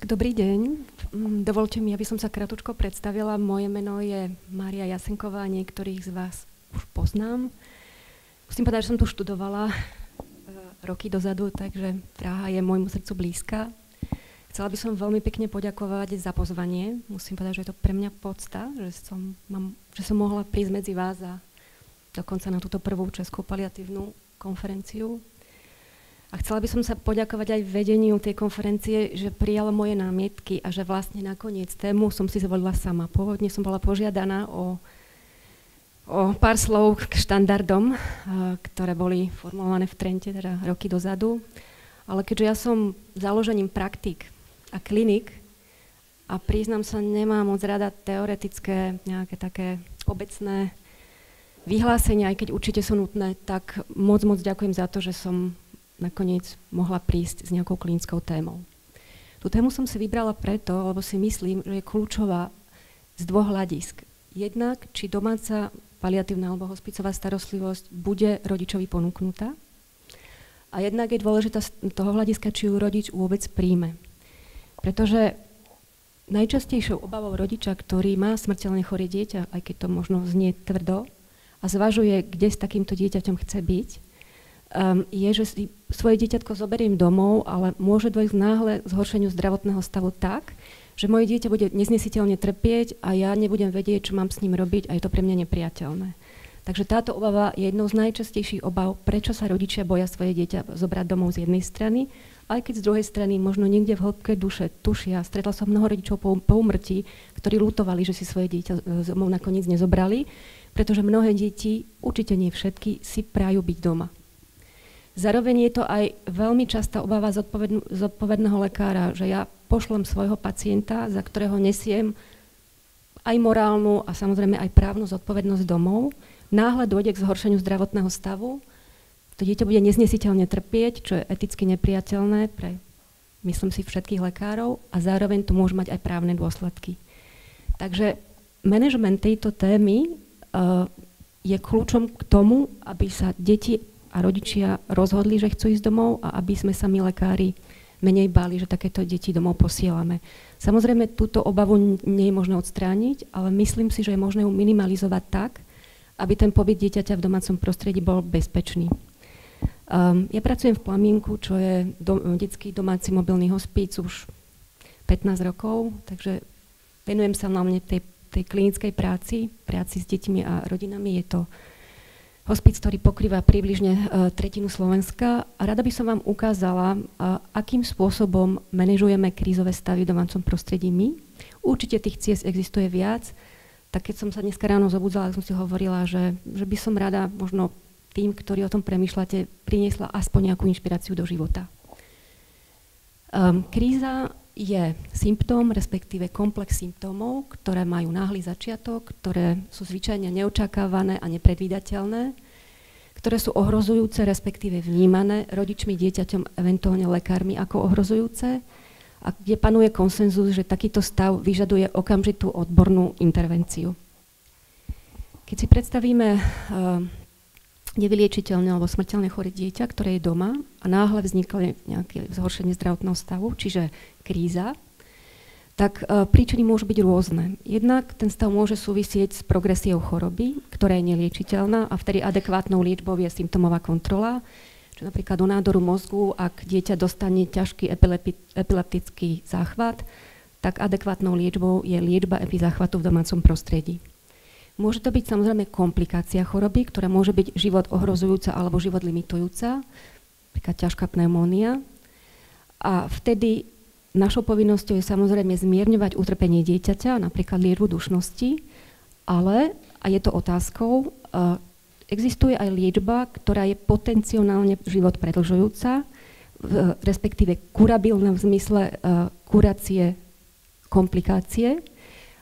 Tak dobrý deň. Dovolte mi, aby som sa kratučko predstavila. Moje meno je Mária Jasenková, niektorých z vás už poznám. Musím povedať, že som tu študovala roky dozadu, takže Praha je môjmu srdcu blízka. Chcela by som veľmi pekne poďakovať za pozvanie. Musím povedať, že je to pre mňa podsta, že som mohla prísť medzi vás a dokonca na túto prvú českú paliatívnu konferenciu. A chcela by som sa poďakovať aj vedeniu tej konferencie, že prijalo moje námietky a že vlastne nakoniec tému som si zvolila sama. Pôvodne som bola požiadaná o pár slov k štandardom, ktoré boli formulované v Trente, teda roky dozadu. Ale keďže ja som založením praktik a klinik a priznám sa, nemám moc rada teoretické, nejaké také obecné vyhlásenia, aj keď určite sú nutné, tak moc ďakujem za to, že som nakoniec mohla prísť s nejakou klinickou témou. Tú tému som si vybrala preto, lebo si myslím, že je kľúčová z dvoch hľadisk. Jednak, či domáca paliatívna alebo hospicová starostlivosť bude rodičovi ponúknutá. A jednak je dôležitá z toho hľadiska, či ju rodič vôbec príjme. Pretože najčastejšou obavou rodiča, ktorý má smrteľne choré dieťa, aj keď to možno znie tvrdo, a zvažuje, kde s takýmto dieťaťom chce byť, je, že si svoje dieťatko zoberiem domov, ale môže dôjsť náhle k zhoršeniu zdravotného stavu tak, že moje dieťa bude neznesiteľne trpieť a ja nebudem vedieť, čo mám s ním robiť a je to pre mňa nepriateľné. Takže táto obava je jednou z najčastejších obav, prečo sa rodičia boja svoje dieťa zobrať domov z jednej strany, aj keď z druhej strany možno niekde v hĺbke duše tušia. Stretla som mnoho rodičov po úmrtí, ktorí ľutovali, že si svoje dieťa domov nakoniec nezobrali, pretože mnohé deti, určite nie všetky, si prajú byť doma. Zároveň je to aj veľmi častá obava zodpovedného lekára, že ja pošlem svojho pacienta, za ktorého nesiem aj morálnu a samozrejme aj právnu zodpovednosť domov. Náhle dôjde k zhoršeniu zdravotného stavu, to dieťa bude neznesiteľne trpieť, čo je eticky nepriateľné pre, myslím si, všetkých lekárov a zároveň to môže mať aj právne dôsledky. Takže manažment tejto témy je kľúčom k tomu, aby sa deti a rodičia rozhodli, že chcú ísť domov a aby sme sa my lekári menej báli, že takéto deti domov posielame. Samozrejme, túto obavu nie je možné odstrániť, ale myslím si, že je možné ju minimalizovať tak, aby ten pobyt dieťaťa v domácom prostredí bol bezpečný. Ja pracujem v Plamienku, čo je detský domáci mobilný hospíc už 15 rokov, takže venujem sa hlavne tej klinickej práci s deťmi a rodinami. Je to hospic, ktorý pokrýva približne tretinu Slovenska a rada by som vám ukázala, akým spôsobom manažujeme krízové stavy v domácom prostredí my. Určite tých ciest existuje viac, tak keď som sa dneska ráno zobudzala, som si hovorila, že by som rada možno tým, ktorí o tom premýšľate, priniesla aspoň nejakú inšpiráciu do života. Kríza je symptóm, respektíve komplex symptómov, ktoré majú náhly začiatok, ktoré sú zvyčajne neočakávané a nepredvídateľné, ktoré sú ohrozujúce, respektíve vnímané rodičmi, dieťaťom, eventuálne lekármi ako ohrozujúce a kde panuje konsenzus, že takýto stav vyžaduje okamžitú odbornú intervenciu. Keď si predstavíme nevyliečiteľné alebo smrteľne choré dieťa, ktoré je doma a náhle vzniklo nejaké zhoršenie zdravotného stavu, čiže kríza, tak príčiny môžu byť rôzne. Jednak ten stav môže súvisieť s progresiou choroby, ktorá je neliečiteľná a vtedy adekvátnou liečbou je symptómová kontrola, čo napríklad u nádoru mozgu, ak dieťa dostane ťažký epileptický záchvat, tak adekvátnou liečbou je liečba epizáchvatu v domácom prostredí. Môže to byť samozrejme komplikácia choroby, ktorá môže byť život ohrozujúca alebo život limitujúca, napríklad ťažká pneumónia. A vtedy našou povinnosťou je samozrejme zmierňovať utrpenie dieťaťa, napríklad liečbu dušnosti, ale, a je to otázkou, existuje aj liečba, ktorá je potenciálne život predlžujúca, respektíve kurabilná v zmysle kurácie komplikácie.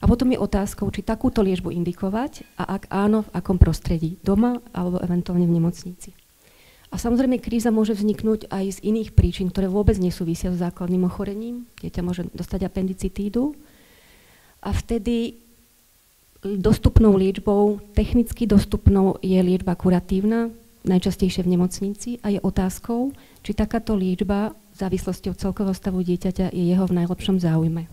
A potom je otázkou, či takúto liečbu indikovať a ak áno, v akom prostredí, doma alebo eventuálne v nemocnici. A samozrejme kríza môže vzniknúť aj z iných príčin, ktoré vôbec nesúvisia s základným ochorením. Dieťa môže dostať appendicitídu a vtedy dostupnou liečbou, technicky dostupnou je liečba kuratívna, najčastejšie v nemocnici a je otázkou, či takáto liečba v závislosti od celkového stavu dieťaťa je jeho v najlepšom záujme.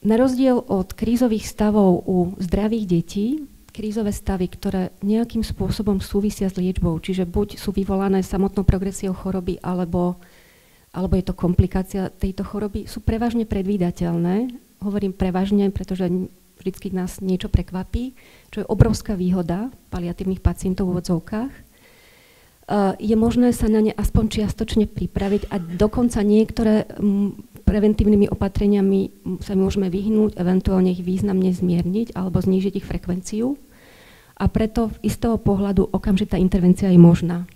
Na rozdiel od krízových stavov u zdravých detí, krízové stavy, ktoré nejakým spôsobom súvisia s liečbou, čiže buď sú vyvolané samotnou progresiou choroby, alebo je to komplikácia tejto choroby, sú prevažne predvídateľné. Hovorím prevažne, pretože vždycky nás niečo prekvapí, čo je obrovská výhoda paliatívnych pacientov v úvodzovkách. Je možné sa na ne aspoň čiastočne pripraviť a dokonca niektoré preventívnymi opatreniami sa môžeme vyhnúť, eventuálne ich významne zmierniť alebo znížiť ich frekvenciu. A preto z istého pohľadu okamžitá intervencia je možná.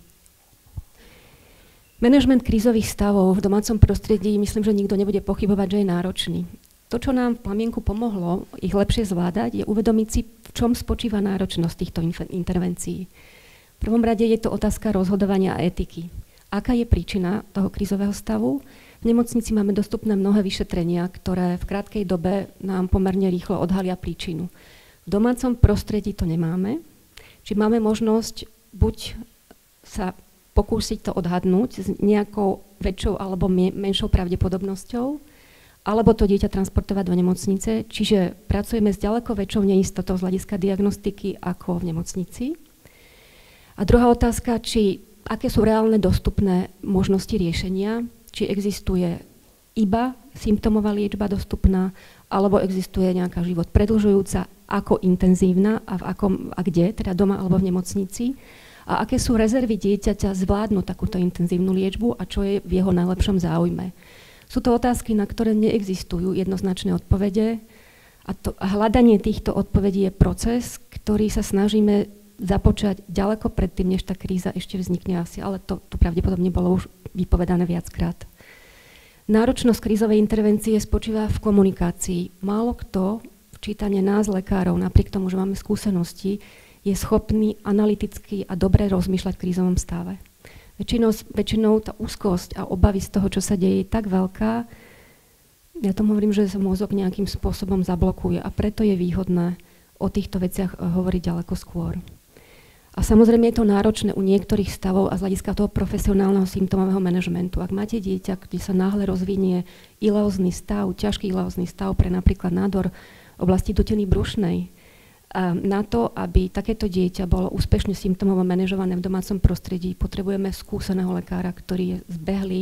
Manažment krízových stavov v domácom prostredí, myslím, že nikto nebude pochybovať, že je náročný. To, čo nám v Plamienku pomohlo ich lepšie zvládať, je uvedomiť si, v čom spočíva náročnosť týchto intervencií. V prvom rade je to otázka rozhodovania a etiky. Aká je príčina toho krízového stavu? V nemocnici máme dostupné mnohé vyšetrenia, ktoré v krátkej dobe nám pomerne rýchlo odhalia príčinu. V domácom prostredí to nemáme, či máme možnosť buď sa pokúsiť to odhadnúť s nejakou väčšou alebo menšou pravdepodobnosťou, alebo to dieťa transportovať do nemocnice, čiže pracujeme s ďaleko väčšou neistotou z hľadiska diagnostiky ako v nemocnici. A druhá otázka, aké sú reálne dostupné možnosti riešenia, či existuje iba symptómová liečba dostupná, alebo existuje nejaká život predĺžujúca, ako intenzívna a kde, teda doma alebo v nemocnici, a aké sú rezervy dieťaťa zvládnuť takúto intenzívnu liečbu a čo je v jeho najlepšom záujme. Sú to otázky, na ktoré neexistujú jednoznačné odpovede a hľadanie týchto odpovedí je proces, ktorý sa snažíme započať ďaleko predtým, než tá kríza ešte vznikne asi, ale to pravdepodobne bolo už vypovedané viackrát. Náročnosť krízovej intervencie spočíva v komunikácii. Málo kto, včítane nás, lekárov, napriek tomu, že máme skúsenosti, je schopný analyticky a dobre rozmýšľať v krízovom stave. Väčšinou tá úzkosť a obavy z toho, čo sa deje, je tak veľká, ja tomu hovorím, že sa mozog nejakým spôsobom zablokuje a preto je výhodné o týchto veciach hovoriť ďaleko skôr. A samozrejme je to náročné u niektorých stavov a z hľadiska toho profesionálneho symptómového manažmentu. Ak máte dieťa, kde sa náhle rozvinie ileózny stav, ťažký ileózny stav pre napríklad nádor v oblasti dutiny brušnej, a na to, aby takéto dieťa bolo úspešne symptómovo manažované v domácom prostredí, potrebujeme skúseného lekára, ktorý je zbehlý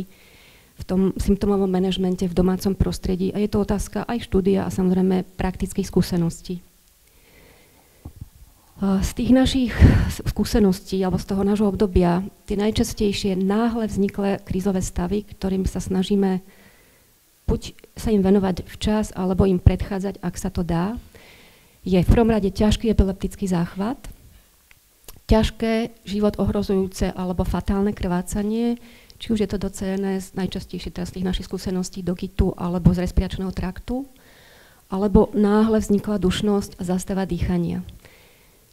v tom symptómovom manažmente v domácom prostredí. A je to otázka aj štúdia a samozrejme praktických skúseností. Z tých našich skúseností alebo z toho nášho obdobia tie najčastejšie náhle vzniklé krízové stavy, ktorým sa snažíme buď sa im venovať včas alebo im predchádzať, ak sa to dá, je v prvom rade ťažký epileptický záchvat, ťažké život ohrozujúce alebo fatálne krvácanie, či už je to do CNS, najčastejšie teraz z tých našich skúseností do GITu alebo z respiračného traktu, alebo náhle vznikla dušnosť a zástava dýchania.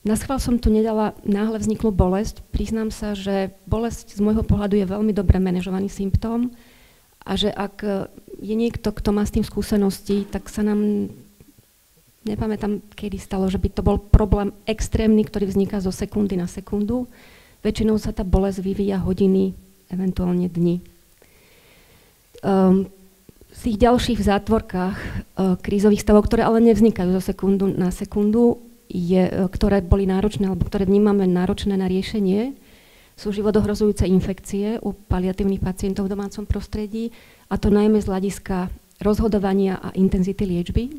Naschvál som tu nedala náhle vzniklú bolesť. Priznám sa, že bolesť z môjho pohľadu je veľmi dobre manažovaný symptóm a že ak je niekto, kto má s tým skúsenosti, tak sa nám nepamätám, kedy stalo, že by to bol problém extrémny, ktorý vzniká zo sekundy na sekundu. Väčšinou sa tá bolesť vyvíja hodiny, eventuálne dni. V tých ďalších zátvorkách krízových stavov, ktoré ale nevznikajú zo sekundu na sekundu, ktoré boli náročné, alebo ktoré vnímame náročné na riešenie, sú životohrozujúce infekcie u paliatívnych pacientov v domácom prostredí, a to najmä z hľadiska rozhodovania a intenzity liečby.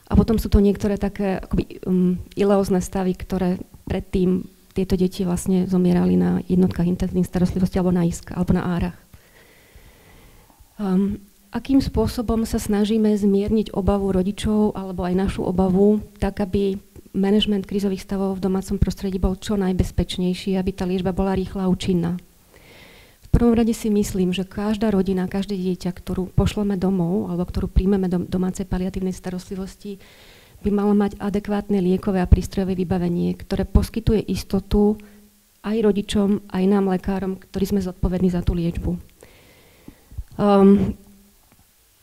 A potom sú to niektoré také ileózne stavy, ktoré predtým tieto deti vlastne zomierali na jednotkách intenzívnej starostlivosti alebo na ISK, alebo na árach. Akým spôsobom sa snažíme zmierniť obavu rodičov alebo aj našu obavu, tak aby manažment krízových stavov v domácom prostredí bol čo najbezpečnejší, aby tá liečba bola rýchla a účinná. V prvom rade si myslím, že každá rodina, každé dieťa, ktorú pošleme domov alebo ktorú príjmeme do domácej paliatívnej starostlivosti, by malo mať adekvátne liekové a prístrojové vybavenie, ktoré poskytuje istotu aj rodičom, aj nám, lekárom, ktorí sme zodpovední za tú liečbu.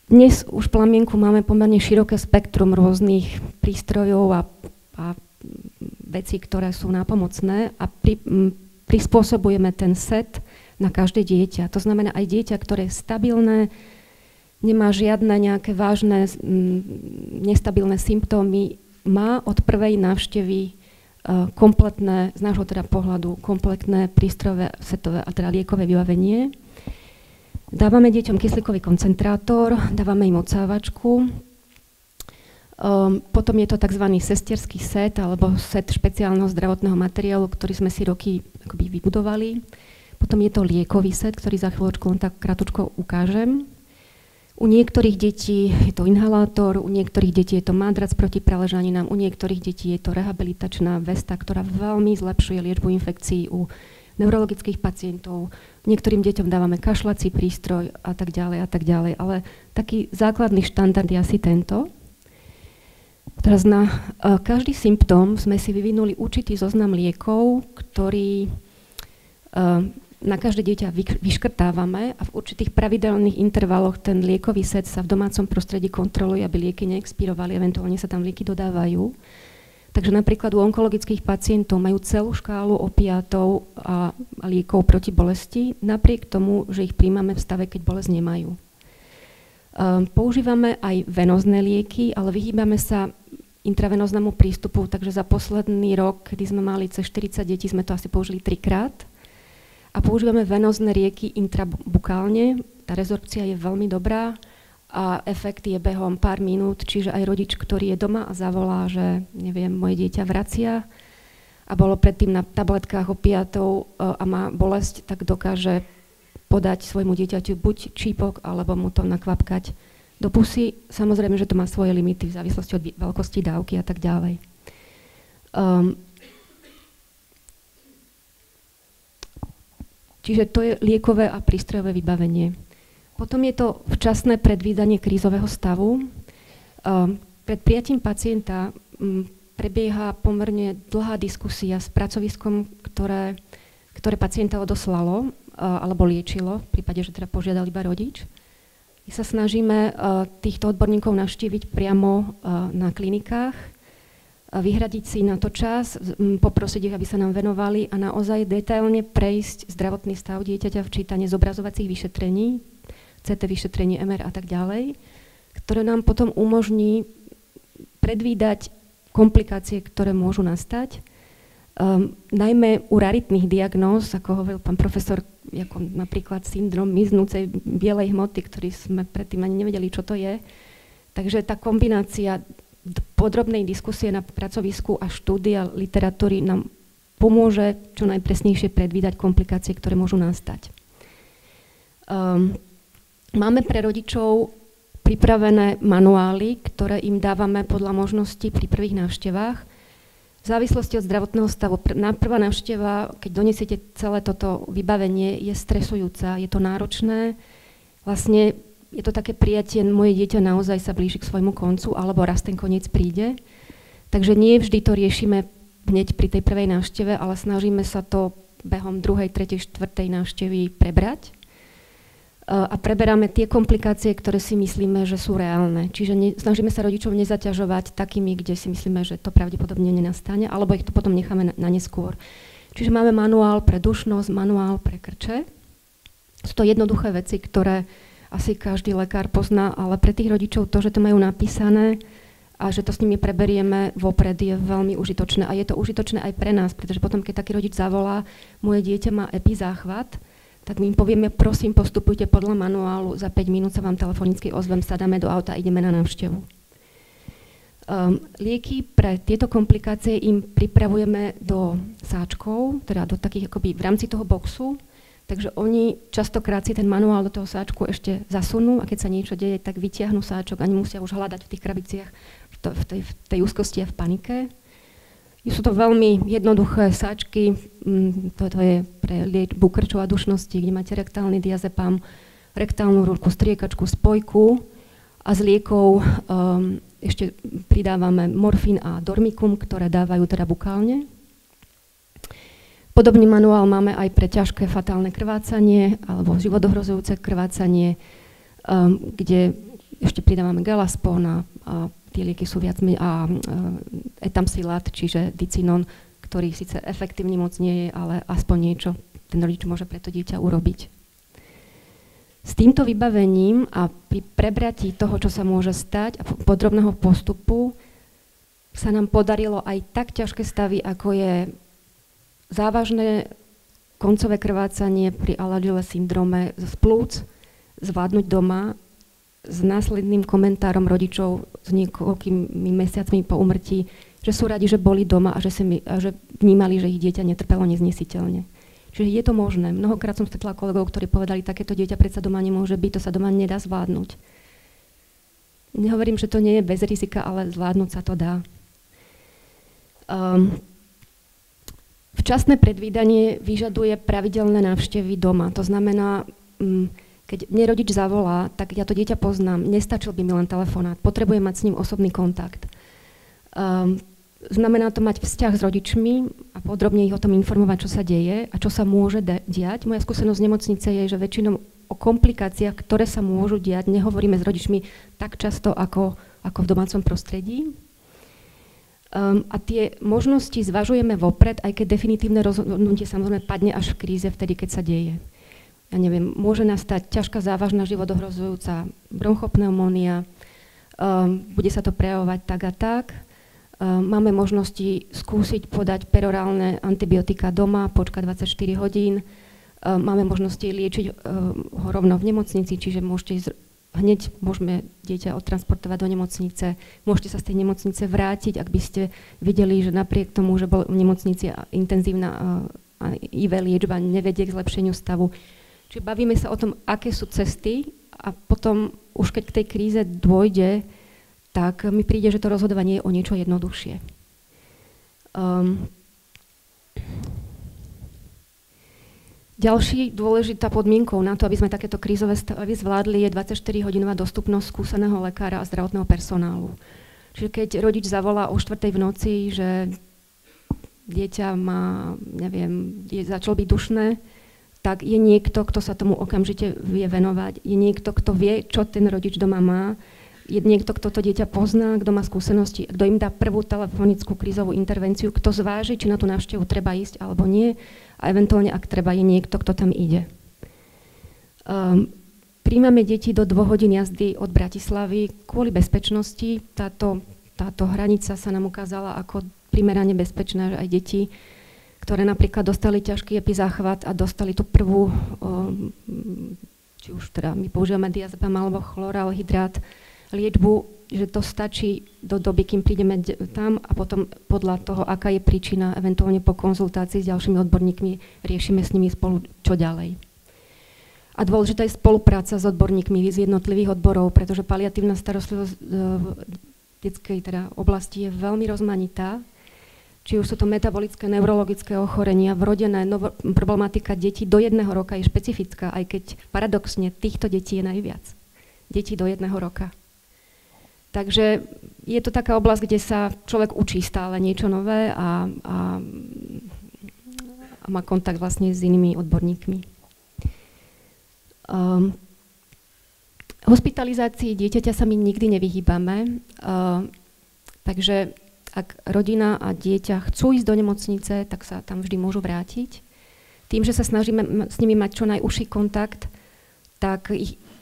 Dnes už v Plamienku máme pomerne široké spektrum rôznych prístrojov a vecí, ktoré sú nápomocné, a prispôsobujeme ten set na každé dieťa. To znamená aj dieťa, ktoré je stabilné, nemá žiadne nejaké vážne nestabilné symptómy, má od prvej návštevy kompletné, z nášho teda pohľadu, kompletné prístrojové, setové a teda liekové vybavenie. Dávame deťom kyslíkový koncentrátor, dávame im odsávačku. Potom je to tzv. Sestierský set alebo set špeciálneho zdravotného materiálu, ktorý sme si roky akoby vybudovali. Potom je to liekový set, ktorý za chvíľočku len tak krátko ukážem. U niektorých detí je to inhalátor, u niektorých detí je to mádrac proti preležaninám, u niektorých detí je to rehabilitačná vesta, ktorá veľmi zlepšuje liečbu infekcií u neurologických pacientov. Niektorým deťom dávame kašľací prístroj a tak ďalej a tak ďalej. Ale taký základný štandard je asi tento. Teraz na každý symptóm sme si vyvinuli určitý zoznam liekov, ktorý na každé dieťa vyškrtávame a v určitých pravidelných intervaloch ten liekový set sa v domácom prostredí kontroluje, aby lieky neexpirovali, eventuálne sa tam lieky dodávajú. Takže napríklad u onkologických pacientov majú celú škálu opiátov a liekov proti bolesti, napriek tomu, že ich príjmame v stave, keď bolesť nemajú. Používame aj venózne lieky, ale vyhýbame sa intravenóznemu prístupu, takže za posledný rok, kedy sme mali cez 40 detí, sme to asi použili 3-krát. A používame venózne lieky intrabukálne. Tá rezorpcia je veľmi dobrá a efekt je behom pár minút, čiže aj rodič, ktorý je doma a zavolá, že neviem, moje dieťa vracia a bolo predtým na tabletkách opiátov a má bolesť, tak dokáže podať svojmu dieťaťu buď čípok, alebo mu to nakvapkať do pusy. Samozrejme, že to má svoje limity v závislosti od veľkosti dávky a tak ďalej. Čiže to je liekové a prístrojové vybavenie. Potom je to včasné predvídanie krízového stavu. Pred prijatím pacienta prebieha pomerne dlhá diskusia s pracoviskom, ktoré pacienta odoslalo alebo liečilo, v prípade, že teda požiadal iba rodič. My sa snažíme týchto odborníkov navštíviť priamo na klinikách, vyhradiť si na to čas, poprosiť ich, aby sa nám venovali a naozaj detailne prejsť zdravotný stav dieťaťa včítane zobrazovacích vyšetrení, CT vyšetrenie, MR a tak ďalej, ktoré nám potom umožní predvídať komplikácie, ktoré môžu nastať. Najmä u raritných diagnóz, ako hovoril pán profesor, ako napríklad syndrom miznúcej bielej hmoty, ktorý sme predtým ani nevedeli, čo to je. Takže tá kombinácia podrobnej diskusie na pracovisku a štúdia literatúry nám pomôže čo najpresnejšie predvídať komplikácie, ktoré môžu nastať. Máme pre rodičov pripravené manuály, ktoré im dávame podľa možností pri prvých návštevách. V závislosti od zdravotného stavu. Prvá návšteva, keď donesiete celé toto vybavenie, je stresujúca, je to náročné. Vlastne je to také prijatie, moje dieťa naozaj sa blíži k svojmu koncu, alebo raz ten koniec príde. Takže nie vždy to riešime hneď pri tej prvej návšteve, ale snažíme sa to behom druhej, tretej, štvrtej návštevy prebrať. A preberáme tie komplikácie, ktoré si myslíme, že sú reálne. Čiže snažíme sa rodičov nezaťažovať takými, kde si myslíme, že to pravdepodobne nenastane, alebo ich to potom necháme na neskôr. Čiže máme manuál pre dušnosť, manuál pre krče. Sú to jednoduché veci, ktoré asi každý lekár pozná, ale pre tých rodičov to, že to majú napísané a že to s nimi preberieme vopred, je veľmi užitočné. A je to užitočné aj pre nás, pretože potom, keď taký rodič zavolá, moje dieťa má epizáchvat, tak my im povieme, prosím, postupujte podľa manuálu, za 5 minút sa vám telefonicky ozvem, sadáme do auta a ideme na návštevu. Lieky pre tieto komplikácie im pripravujeme do sáčkov, teda do takých akoby v rámci toho boxu, takže oni častokrát si ten manuál do toho sáčku ešte zasunú a keď sa niečo deje, tak vytiahnu sáčok a nemusia už hľadať v tých krabiciach v tej úzkosti a v panike. Sú to veľmi jednoduché sáčky, toto je pre liečbu krčov a dušnosti, kde máte rektálny diazepam, rektálnu rúrku, striekačku, spojku a z liekov ešte pridávame morfín a dormikum, ktoré dávajú teda bukálne. Podobný manuál máme aj pre ťažké fatálne krvácanie alebo životohrozujúce krvácanie, kde ešte pridávame gelaspon a tie lieky sú viac a etamsilát, čiže dicinon, ktorý síce efektívny moc nie je, ale aspoň niečo ten rodič môže pre to dieťa urobiť. S týmto vybavením a pri prebratí toho, čo sa môže stať a podrobného postupu sa nám podarilo aj tak ťažké stavy, ako je závažné koncové krvácanie pri Alagille syndróme z plúc, zvládnuť doma s následným komentárom rodičov s niekoľkými mesiacmi po úmrtí, že sú radi, že boli doma a že vnímali, že ich dieťa netrpelo neznesiteľne. Čiže je to možné. Mnohokrát som stretla kolegov, ktorí povedali, takéto dieťa predsa doma nemôže byť, to sa doma nedá zvládnuť. Nehovorím, že to nie je bez rizika, ale zvládnuť sa to dá. Včasné predvídanie vyžaduje pravidelné návštevy doma. To znamená, keď mne rodič zavolá, tak ja to dieťa poznám, nestačil by mi len telefonát, potrebujem mať s ním osobný kontakt. Znamená to mať vzťah s rodičmi a podrobne ich o tom informovať, čo sa deje a čo sa môže diať. Moja skúsenosť z nemocnice je, že väčšinou o komplikáciách, ktoré sa môžu diať, nehovoríme s rodičmi tak často, ako v domácom prostredí. A tie možnosti zvažujeme vopred, aj keď definitívne rozhodnutie samozrejme padne až v kríze, vtedy, keď sa deje. Ja neviem, môže nastať ťažká, závažná, životohrozujúca bronchopneumónia, bude sa to prejavovať tak a tak. Máme možnosti skúsiť podať perorálne antibiotika doma, počkať 24 hodín. Máme možnosti liečiť ho rovno v nemocnici, čiže môžeme dieťa odtransportovať do nemocnice. Môžete sa z tej nemocnice vrátiť, ak by ste videli, že napriek tomu, že bol v nemocnici intenzívna IV liečba, nevedie k zlepšeniu stavu. Čiže bavíme sa o tom, aké sú cesty a potom už keď k tej kríze dôjde, tak mi príde, že to rozhodovanie je o niečo jednoduchšie. Ďalší dôležitá podmienkou na to, aby sme takéto krízové stavy zvládli, je 24-hodinová dostupnosť skúseného lekára a zdravotného personálu. Čiže keď rodič zavolá o 4:00 v noci, že dieťa má, začalo byť dušné, tak je niekto, kto sa tomu okamžite vie venovať. Je niekto, kto vie, čo ten rodič doma má. Je niekto, kto to dieťa pozná, kto má skúsenosti, kto im dá prvú telefonickú krízovú intervenciu, kto zváži, či na tú návštevu treba ísť alebo nie a eventuálne, ak treba, je niekto, kto tam ide. Príjmame deti do 2 hodín jazdy od Bratislavy kvôli bezpečnosti. Táto hranica sa nám ukázala ako primerane bezpečná, že aj deti, ktoré napríklad dostali ťažký epizáchvat a dostali tú prvú, či už teda my používame diazepam alebo chlorálhydrát, liečbu, že to stačí do doby, kým prídeme tam a potom podľa toho, aká je príčina, eventuálne po konzultácii s ďalšími odborníkmi, riešime s nimi spolu, čo ďalej. A dôležitá je spolupráca s odborníkmi z jednotlivých odborov, pretože paliatívna starostlivosť v detskej oblasti je veľmi rozmanitá. Či už sú to metabolické, neurologické ochorenia, vrodené, problematika detí do 1 roka je špecifická, aj keď paradoxne týchto detí je najviac. Deti do 1 roka. Takže je to taká oblasť, kde sa človek učí stále niečo nové a má kontakt vlastne s inými odborníkmi. Hospitalizácii dieťaťa sa my nikdy nevyhýbame, takže ak rodina a dieťa chcú ísť do nemocnice, tak sa tam vždy môžu vrátiť. Tým, že sa snažíme s nimi mať čo najúžší kontakt, tak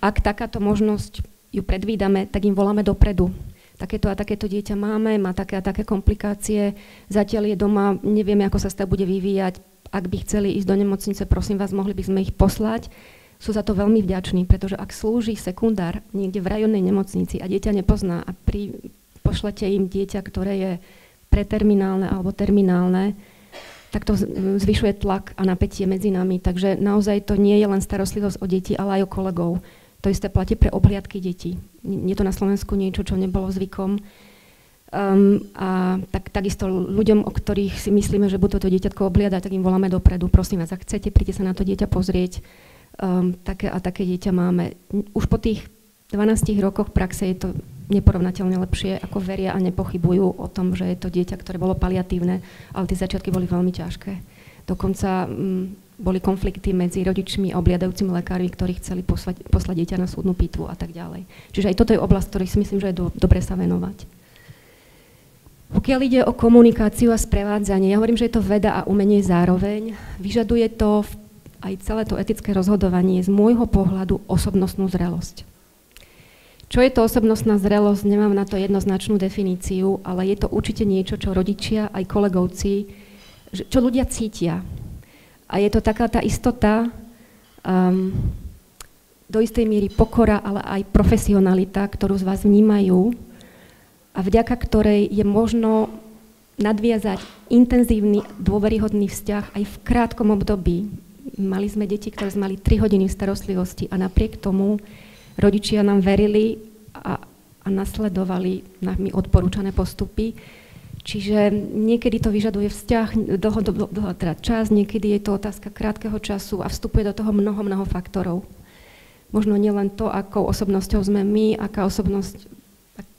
ak takáto možnosť ju predvídame, tak im voláme dopredu. Takéto a takéto dieťa máme, má také a také komplikácie, zatiaľ je doma, nevieme, ako sa stav bude vyvíjať. Ak by chceli ísť do nemocnice, prosím vás, mohli by sme ich poslať. Sú za to veľmi vďační, pretože ak slúži sekundár niekde v rajonnej nemocnici a dieťa nepozná a pošlete im dieťa, ktoré je preterminálne alebo terminálne, tak to zvyšuje tlak a napätie medzi nami. Takže naozaj to nie je len starostlivosť o deti, ale aj o kolegov. To isté platí pre obhliadky detí. Je to na Slovensku niečo, čo nebolo zvykom. A takisto ľuďom, o ktorých si myslíme, že budú to dieťatko obhliadať, tak im voláme dopredu. Prosím vás, ak chcete, príďte sa na to dieťa pozrieť. Také a také dieťa máme. Už po tých 12 rokoch praxe je to neporovnateľne lepšie, ako veria a nepochybujú o tom, že je to dieťa, ktoré bolo paliatívne, ale tie začiatky boli veľmi ťažké. Dokonca boli konflikty medzi rodičmi a obhliadajúcimi lekármi, ktorí chceli poslať dieťa na súdnu pitvu a tak ďalej. Čiže aj toto je oblasť, ktorej si myslím, že je dobre sa venovať. Pokiaľ ide o komunikáciu a sprevádzanie, ja hovorím, že je to veda a umenie zároveň. Vyžaduje to aj celé to etické rozhodovanie z môjho pohľadu osobnostnú zrelosť. Čo je to osobnostná zrelosť? Nemám na to jednoznačnú definíciu, ale je to určite niečo, čo rodičia, aj kolegovci, čo ľudia cítia. A je to taká tá istota, do istej miery pokora, ale aj profesionalita, ktorú z vás vnímajú a vďaka ktorej je možno nadviazať intenzívny, dôveryhodný vzťah aj v krátkom období. Mali sme deti, ktoré mali 3 hodiny v starostlivosti a napriek tomu rodičia nám verili a nasledovali nami odporúčané postupy. Čiže niekedy to vyžaduje vzťah, teda čas, niekedy je to otázka krátkeho času a vstupuje do toho mnoho faktorov. Možno nielen to, akou osobnosťou sme my,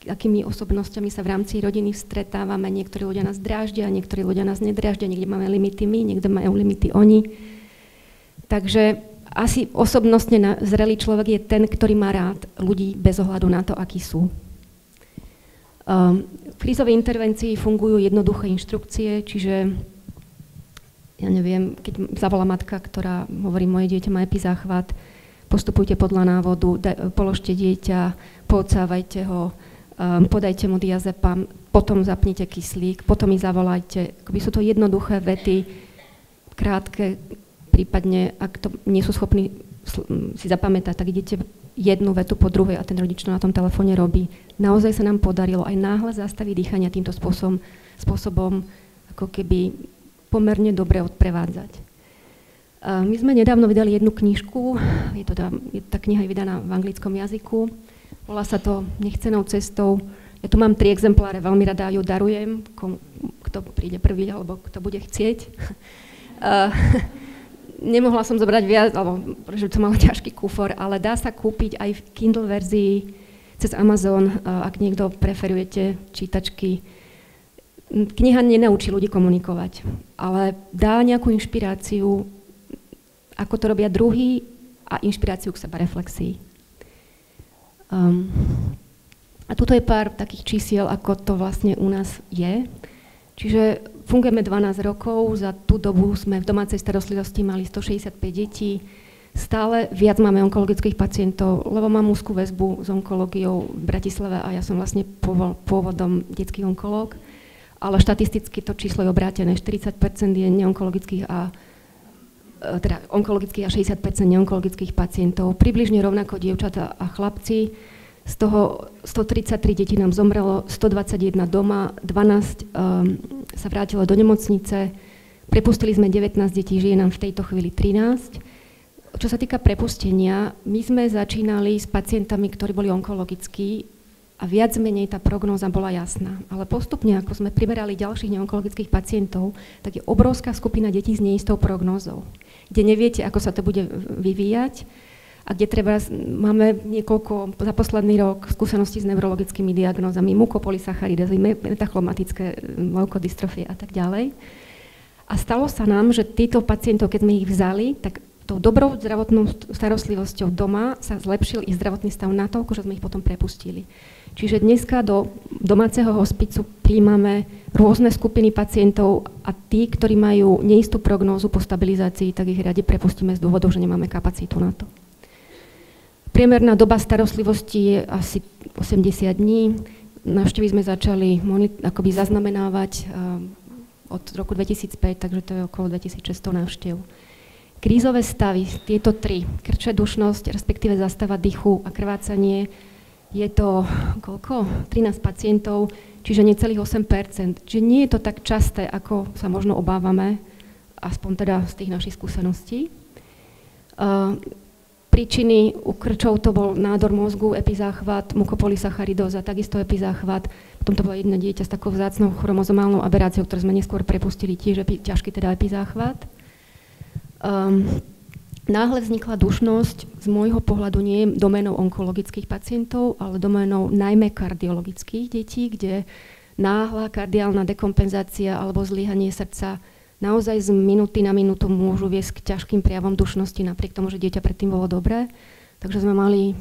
akými osobnosťami sa v rámci rodiny stretávame. Niektorí ľudia nás dráždia, niektorí ľudia nás nedráždia, niekde máme limity my, niekde majú limity oni. Takže asi osobnostne zrelý človek je ten, ktorý má rád ľudí bez ohľadu na to, akí sú. V krízovej intervencii fungujú jednoduché inštrukcie, čiže ja neviem, keď zavolá matka, ktorá hovorí, moje dieťa má epizáchvat, postupujte podľa návodu, položte dieťa, poodsávajte ho, podajte mu diazepam, potom zapnite kyslík, potom ich zavolajte. Sú to jednoduché vety, krátke, prípadne, ak to nie sú schopní si zapamätať, tak idete jednu vetu po druhej a ten rodič to na tom telefóne robí. Naozaj sa nám podarilo aj náhle zastaviť dýchania týmto spôsobom ako keby pomerne dobre odprevádzať. My sme nedávno vydali jednu knižku, tá kniha je vydaná v anglickom jazyku, volá sa to Nechcenou cestou. Ja tu mám 3 exempláre, veľmi rada ju darujem, kto príde prvý alebo kto bude chcieť. Nemohla som zobrať viac, pretože to malo ťažký kufor, ale dá sa kúpiť aj v Kindle verzii cez Amazon, ak niekto preferujete čítačky. Kniha nenaučí ľudí komunikovať, ale dá nejakú inšpiráciu, ako to robia druhí a inšpiráciu k sebareflexii. A tuto je pár takých čísiel, ako to vlastne u nás je. Čiže fungujeme 12 rokov, za tú dobu sme v domácej starostlivosti mali 165 detí, stále viac máme onkologických pacientov, lebo mám úzkú väzbu s onkológiou v Bratislave a ja som vlastne pôvodom detský onkológ, ale štatisticky to číslo je obrátené, 40% je neonkologických teda onkologických a 60% neonkologických pacientov, približne rovnako dievčatá a chlapci. Z toho 133 detí nám zomrelo, 121 doma, 12 sa vrátilo do nemocnice, prepustili sme 19 detí, žije nám v tejto chvíli 13. Čo sa týka prepustenia, my sme začínali s pacientami, ktorí boli onkologickí a viac menej tá prognóza bola jasná. Ale postupne, ako sme priberali ďalších neonkologických pacientov, tak je obrovská skupina detí s neistou prognózou, kde neviete, ako sa to bude vyvíjať, a kde máme niekoľko za posledný rok skúseností s neurologickými diagnózami, mukopolysacharidézy, metachromatické leukodystrofie a tak ďalej. A stalo sa nám, že títo pacientov, keď sme ich vzali, tak tou dobrou zdravotnou starostlivosťou doma sa zlepšil ich zdravotný stav natoľko, že sme ich potom prepustili. Čiže dneska do domáceho hospicu prijímame rôzne skupiny pacientov a tí, ktorí majú neistú prognózu po stabilizácii, tak ich radi prepustíme z dôvodov, že nemáme kapacitu na to. Priemerná doba starostlivosti je asi 80 dní. Návštevy sme začali akoby zaznamenávať od roku 2005, takže to je okolo 2600 návštev. Krízové stavy, tieto 3, krče, dušnosť, respektíve zastava dychu a krvácanie, je to koľko? 13 pacientov, čiže necelých 8%. Čiže nie je to tak časté, ako sa možno obávame, aspoň teda z tých našich skúseností. Príčiny u krčov to bol nádor mozgu, epizáchvat, mukopolysacharidóza, takisto epizáchvat. Potom to bolo jedno dieťa s takou vzácnou chromozomálnou aberáciou, ktoré sme neskôr prepustili tiež ťažký teda epizáchvat. Náhle vznikla dušnosť, z môjho pohľadu nie je doménou onkologických pacientov, ale doménou najmä kardiologických detí, kde náhla kardiálna dekompenzácia alebo zlyhanie srdca naozaj z minúty na minútu môžu viesť k ťažkým prejavom dušnosti, napriek tomu, že dieťa predtým bolo dobré. Takže sme mali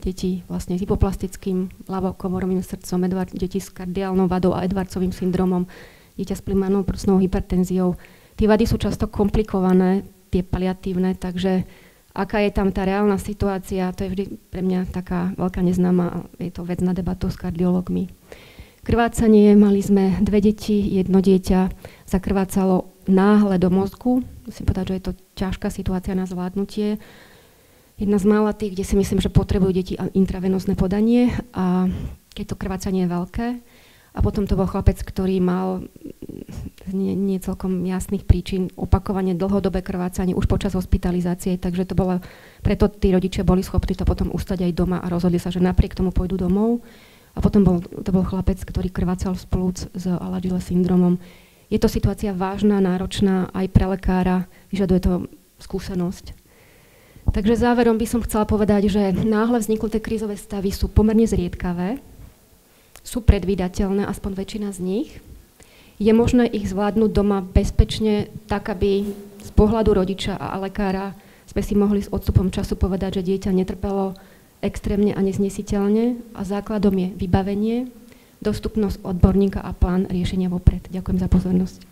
deti vlastne s hypoplastickým ľavokomorovým srdcom, deti s kardiálnou vadou a Edwardsovým syndromom, dieťa s primárnou prsnou hypertenziou. Tie vady sú často komplikované, tie paliatívne, takže aká je tam tá reálna situácia, to je vždy pre mňa taká veľká neznáma, je to vec na debatu s kardiológmi. Krvácanie, mali sme 2 deti, 1 dieťa zakrvácalo náhle do mozgu. Musím povedať, že je to ťažká situácia na zvládnutie. Jedna z mála tých, kde si myslím, že potrebujú deti intravenózne podanie a keď to krvácanie je veľké. A potom to bol chlapec, ktorý mal nie celkom jasných príčin opakovane dlhodobé krvácanie už počas hospitalizácie, takže to bolo, preto tí rodičia boli schopní to potom ustať aj doma a rozhodli sa, že napriek tomu pôjdu domov. A potom to bol chlapec, ktorý krvácal z plúc s Alagille syndromom. Je to situácia vážna, náročná aj pre lekára, vyžaduje to skúsenosť. Takže záverom by som chcela povedať, že náhle vzniknuté krízové stavy sú pomerne zriedkavé, sú predvídateľné, aspoň väčšina z nich. Je možné ich zvládnuť doma bezpečne, tak aby z pohľadu rodiča a lekára sme si mohli s odstupom času povedať, že dieťa netrpelo extrémne a neznesiteľne a základom je vybavenie, dostupnosť odborníka a plán riešenia vopred. Ďakujem za pozornosť.